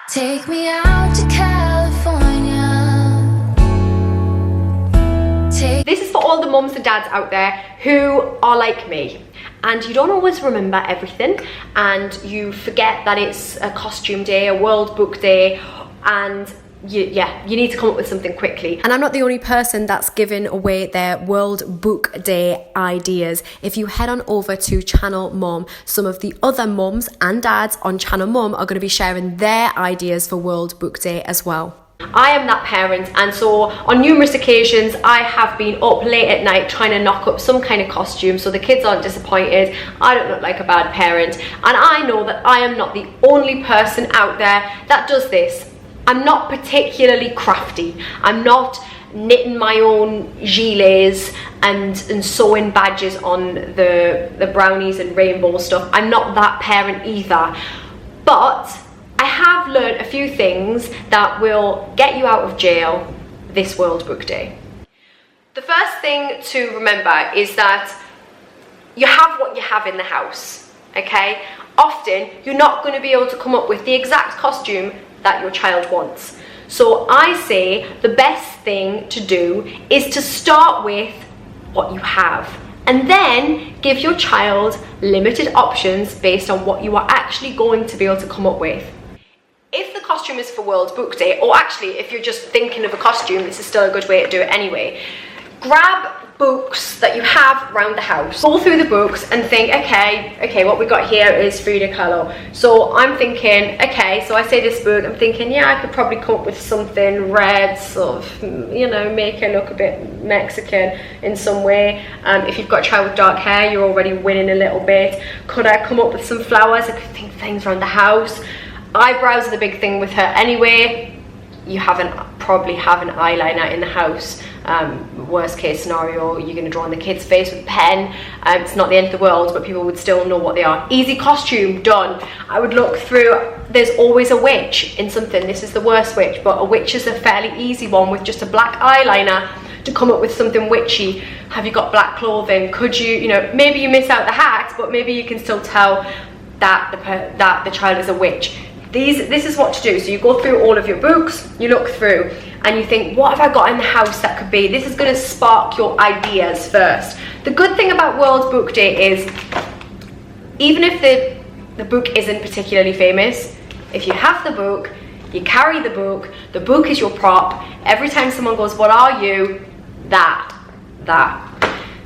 Take me out to California. This is for all the mums and dads out there who are like me and you don't always remember everything and you forget that it's a costume day, a World Book Day, and you need to come up with something quickly. And I'm not the only person that's giving away their World Book Day ideas. If you head on over to Channel Mum, some of the other mums and dads on Channel Mum are going to be sharing their ideas for World Book Day as well. I am that parent, and so on numerous occasions I have been up late at night trying to knock up some kind of costume so the kids aren't disappointed, I don't look like a bad parent, and I know that I am not the only person out there that does this. I'm not particularly crafty. I'm not knitting my own gilets and sewing badges on the brownies and rainbow stuff. I'm not that parent either. But I have learned a few things that will get you out of jail this World Book Day. The first thing to remember is that you have what you have in the house, okay? Often you're not going to be able to come up with the exact costume that your child wants. So I say the best thing to do is to start with what you have and then give your child limited options based on what you are actually going to be able to come up with. If the costume is for World Book Day, or actually if you're just thinking of a costume, this is still a good way to do it anyway, grab books that you have around the house, go through the books and think, okay, what we got here is Frida Kahlo. So I'm thinking, okay, so I say this book, I'm thinking, yeah, I could probably come up with something red, sort of, make her look a bit Mexican in some way. If you've got a child with dark hair, you're already winning a little bit. Could I come up with some flowers? I could think things around the house. Eyebrows are the big thing with her anyway. You probably have an eyeliner in the house. Worst case scenario, you're going to draw on the kid's face with a pen. It's not the end of the world, but people would still know what they are. Easy costume, done. I would look through, there's always a witch in something. This is the worst witch, but a witch is a fairly easy one with just a black eyeliner to come up with something witchy. Have you got black clothing? Could you, maybe you miss out the hat, but maybe you can still tell that the child is a witch. This is what to do. So you go through all of your books, you look through and you think, what have I got in the house that could be? This is going to spark your ideas first. The good thing about World Book Day is, even if the book isn't particularly famous, if you have the book, you carry the book is your prop. Every time someone goes, what are you? That.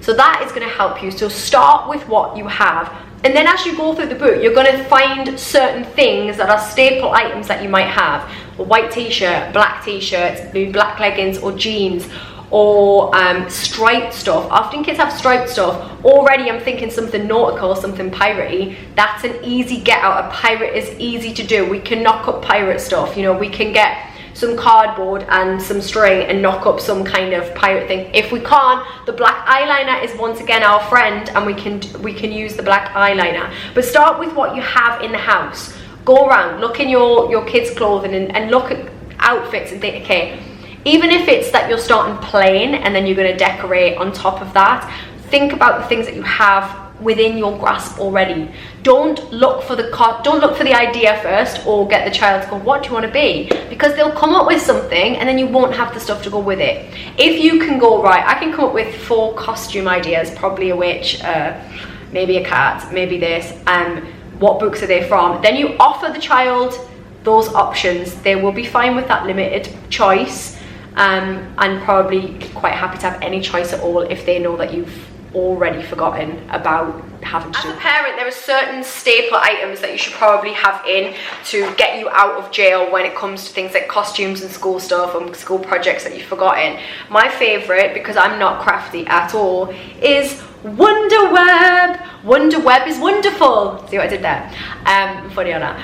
So that is going to help you. So start with what you have. And then as you go through the book, you're going to find certain things that are staple items that you might have. A white t-shirt, black t-shirts, maybe black leggings or jeans, or striped stuff. Often kids have striped stuff. Already I'm thinking something nautical, something piratey. That's an easy get out. A pirate is easy to do. We can knock up pirate stuff. We can get some cardboard and some string and knock up some kind of pirate thing. If we can't, the black eyeliner is once again our friend, and we can use the black eyeliner. But start with what you have in the house. Go around, look in your kids' clothing and look at outfits and think, okay, even if it's that you're starting plain and then you're going to decorate on top of that, think about the things that you have within your grasp already. Don't look for the idea first, or get the child to go, what do you want to be? Because they'll come up with something and then you won't have the stuff to go with it. If you can go, right, I can come up with 4 costume ideas, probably a witch, maybe a cat, maybe this, what books are they from? Then you offer the child those options. They will be fine with that limited choice, and probably quite happy to have any choice at all if they know that you've already forgotten about having to do. As a parent, there are certain staple items that you should probably have in to get you out of jail when it comes to things like costumes and school stuff and school projects that you've forgotten. My favourite, because I'm not crafty at all, is Wonder Web. Wonder Web is wonderful. See what I did there? Funny or not?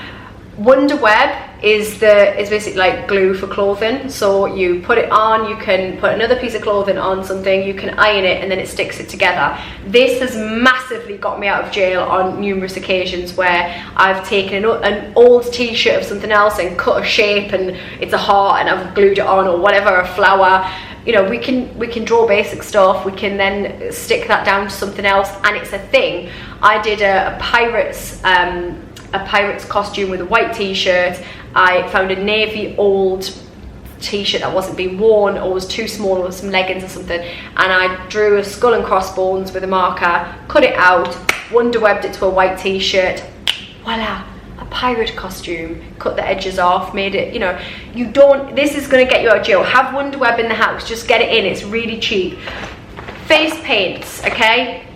Wonder Web is basically like glue for clothing. So you put it on, you can put another piece of clothing on something, you can iron it, and then it sticks it together. This has massively got me out of jail on numerous occasions where I've taken an old t-shirt of something else and cut a shape and it's a heart and I've glued it on, or whatever, a flower. We can draw basic stuff, we can then stick that down to something else and it's a thing. I did a pirates a pirate's costume with a white t-shirt. I found a navy old t-shirt that wasn't being worn or was too small, or some leggings or something, and I drew a skull and crossbones with a marker, cut it out, wonderwebbed it to a white t-shirt. Voila, a pirate costume. Cut the edges off, made it, you know, you don't, this is going to get you out of jail. Have wonderweb in the house, just get it in, it's really cheap. Face paints, okay?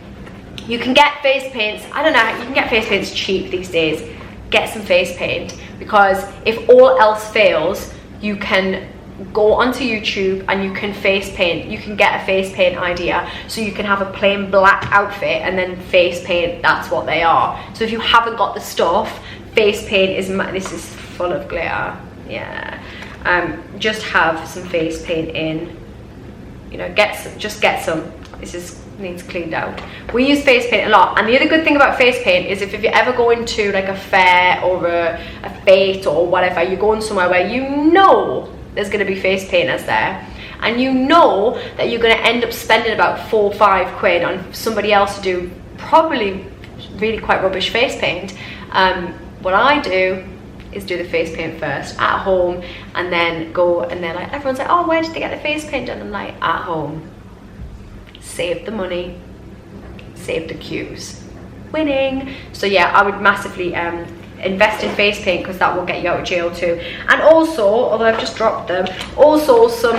You can get face paints, I don't know, you can get face paints cheap these days. Get some face paint, because if all else fails, you can go onto YouTube and you can face paint. You can get a face paint idea, so you can have a plain black outfit and then face paint, that's what they are. So if you haven't got the stuff, face paint is, this is full of glitter, yeah. Just have some face paint in, you know, just get some. This is needs cleaned out. We use face paint a lot, and the other good thing about face paint is if you ever go into like a fair or a fete or whatever, you're going somewhere where you know there's going to be face painters there, and you know that you're going to end up spending about 4 or 5 quid on somebody else to do probably really quite rubbish face paint. What I do is do the face paint first at home, and then go, and then like everyone's like, oh, where did they get the face paint done? I'm like, at home. Save the money, save the queues. Winning. So yeah, I would massively invest in face paint, because that will get you out of jail too. And also, although I've just dropped them, also some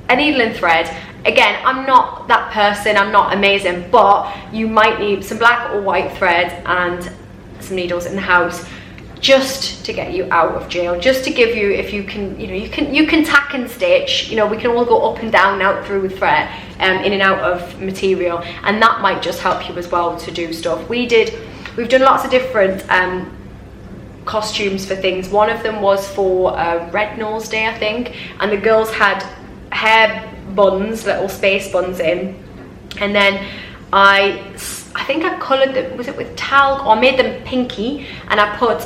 a needle and thread. Again, I'm not that person, I'm not amazing, but you might need some black or white thread and some needles in the house, just to get you out of jail, just to give you, if you can, you know, you can tack and stitch, you know, we can all go up and down, out through with thread, in and out of material, and that might just help you as well to do stuff. We've done lots of different costumes for things. One of them was for Red Nose Day, I think, and the girls had hair buns, little space buns in, and then I think I coloured them, was it with talc, or made them pinky, and I put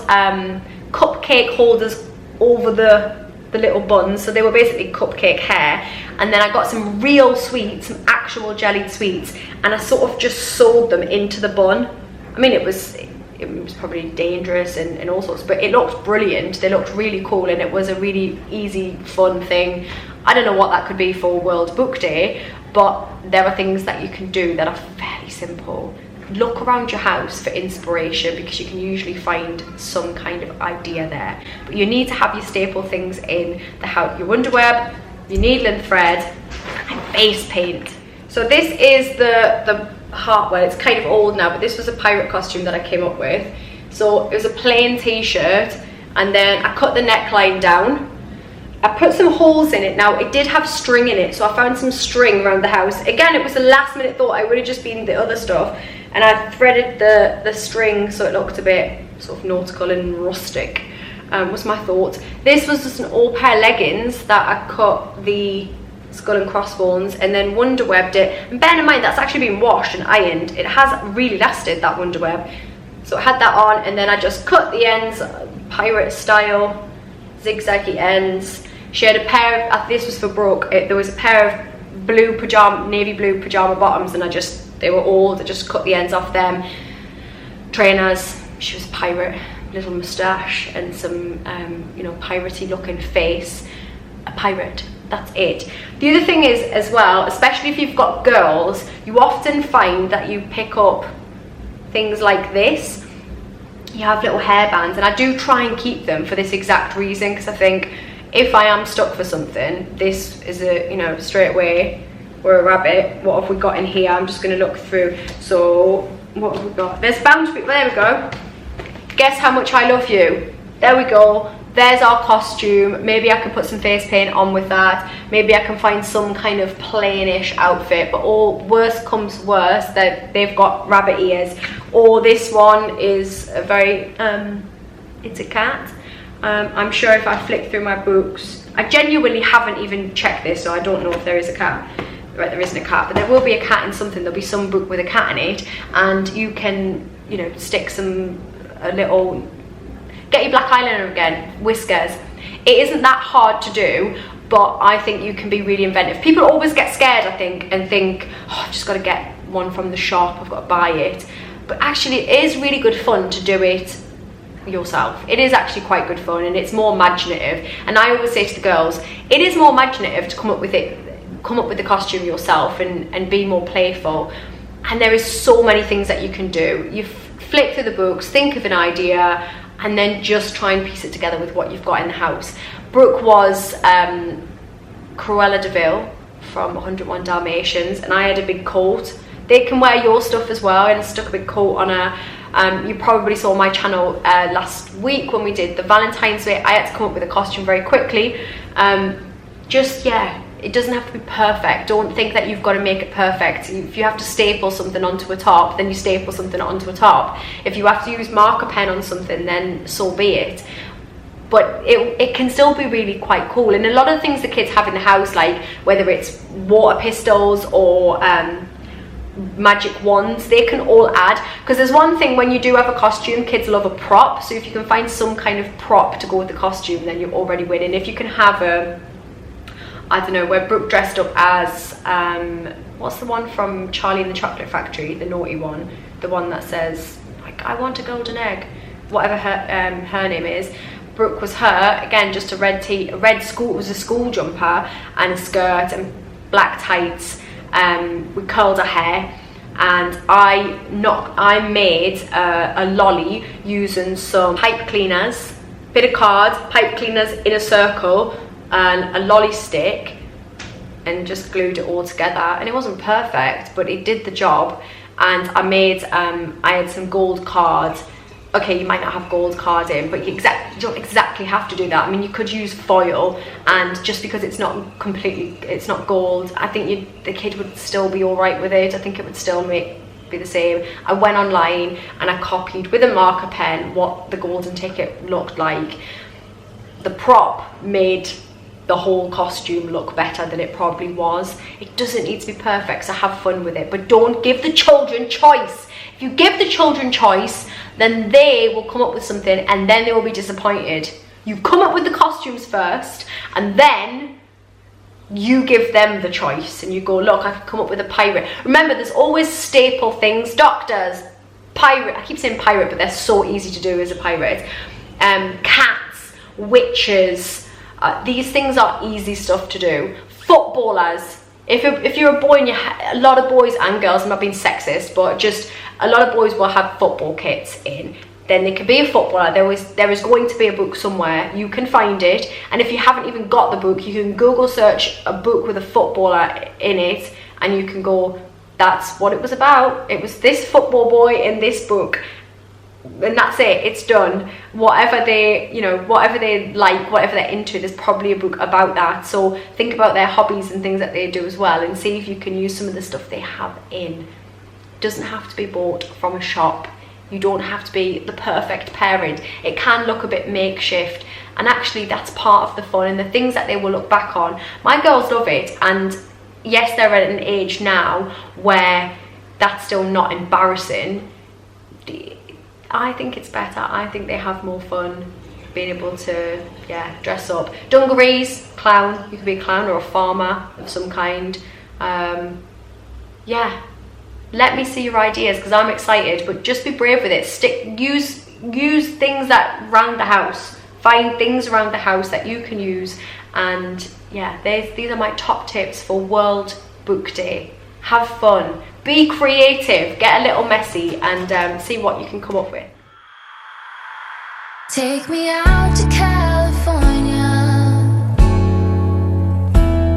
cupcake holders over the little buns, so they were basically cupcake hair. And then I got some real sweets, some actual jellied sweets, and I sort of just sewed them into the bun. I mean, it was probably dangerous and all sorts, but it looked brilliant. They looked really cool, and it was a really easy, fun thing. I don't know what that could be for World Book Day, but there are things that you can do that are fairly simple. Look around your house for inspiration, because you can usually find some kind of idea there. But you need to have your staple things in the house: your wonderweb, your needle and thread, and face paint. So this is the heart, well, it's kind of old now, but this was a pirate costume that I came up with. So it was a plain t-shirt, and then I cut the neckline down. I put some holes in it. Now, it did have string in it, so I found some string around the house. Again, it was a last minute thought. I would have just been the other stuff, and I threaded the string so it looked a bit sort of nautical and rustic, was my thought. This was just an all pair leggings that I cut the skull and crossbones and then wonderwebbed it. And bear in mind, that's actually been washed and ironed. It has really lasted, that wonderweb. So I had that on, and then I just cut the ends pirate style, zigzaggy ends. She had a pair of, this was for Brooke, there was a pair of navy blue pajama bottoms, and I just cut the ends off them. Trainers, she was a pirate, little moustache and some you know, piratey looking face. A pirate, that's it. The other thing is as well, especially if you've got girls, you often find that you pick up things like this. You have little hairbands, and I do try and keep them for this exact reason, because I think if I am stuck for something, this is a, you know, straight away, we're a rabbit. What have we got in here? I'm just going to look through. So what have we got? There's bound to be, there we go. Guess how much I love you. There we go. There's our costume. Maybe I can put some face paint on with that. Maybe I can find some kind of plainish outfit, but all worst comes worst, that they've got rabbit ears. Or this one is a very, it's a cat. I'm sure if I flick through my books, I genuinely haven't even checked this, so I don't know if there is a cat. Right, there isn't a cat, but there will be a cat in something. There'll be some book with a cat in it, and you can, you know, stick a little, get your black eyeliner again, whiskers. It isn't that hard to do, but I think you can be really inventive. People always get scared, I think, and think, oh, I've just got to get one from the shop, I've got to buy it. But actually, it is really good fun to do it yourself. It is actually quite good fun, and it's more imaginative. And I always say to the girls, it is more imaginative to come up with the costume yourself and be more playful. And there is so many things that you can do. You flick through the books, think of an idea, and then just try and piece it together with what you've got in the house. Brooke was Cruella de Vil from 101 Dalmatians, and I had a big coat. They can wear your stuff as well, and I stuck a big coat on her. You probably saw my channel last week when we did the Valentine's Day. I had to come up with a costume very quickly. It doesn't have to be perfect. Don't think that you've got to make it perfect. If you have to staple something onto a top, then you staple something onto a top. If you have to use marker pen on something, then so be it. But it can still be really quite cool. And a lot of the things the kids have in the house, like whether it's water pistols or magic wands, they can all add, because there's one thing when you do have a costume, kids love a prop. So if you can find some kind of prop to go with the costume, then you're already winning. If you can have I don't know, where Brooke dressed up as what's the one from Charlie and the Chocolate Factory, the naughty one, the one that says like I want a golden egg, whatever her name is. Brooke was her again, just it was a school jumper and a skirt and black tights. We curled her hair, and I made a lolly using some pipe cleaners, bit of card, pipe cleaners in a circle, and a lolly stick, and just glued it all together. And it wasn't perfect, but it did the job. And I made I had some gold cards. Okay, you might not have gold card in, but you don't exactly have to do that. I mean, you could use foil, and just because it's not gold, I think the kid would still be all right with it. I think it would still be the same. I went online and I copied with a marker pen what the golden ticket looked like. The prop made the whole costume look better than it probably was. It doesn't need to be perfect, so have fun with it, but don't give the children choice. If you give the children choice, then they will come up with something, and then they will be disappointed. You come up with the costumes first, and then you give them the choice, and you go, look, I can come up with a pirate. Remember, there's always staple things. Doctors, pirate, I keep saying pirate, but they're so easy to do as a pirate. Cats, witches, these things are easy stuff to do. Footballers, if you're a boy, and a lot of boys and girls, I'm not being sexist, but just a lot of boys will have football kits in. Then they can be a footballer. There is going to be a book somewhere. You can find it, and if you haven't even got the book, you can Google search a book with a footballer in it, and you can go, that's what it was about. It was this football boy in this book. And that's it, it's done. Whatever they like, whatever they're into, there's probably a book about that. So think about their hobbies and things that they do as well, and see if you can use some of the stuff they have in. It doesn't have to be bought from a shop. You don't have to be the perfect parent. It can look a bit makeshift, and actually that's part of the fun and the things that they will look back on. My girls love it, and yes, they're at an age now where that's still not embarrassing. I think it's better. I think they have more fun being able to, dress up. Dungarees, clown. You could be a clown or a farmer of some kind. Let me see your ideas, because I'm excited. But just be brave with it. Use things that around the house. Find things around the house that you can use. And these are my top tips for World Book Day. Have fun. Be creative, get a little messy, and see what you can come up with. Take me out to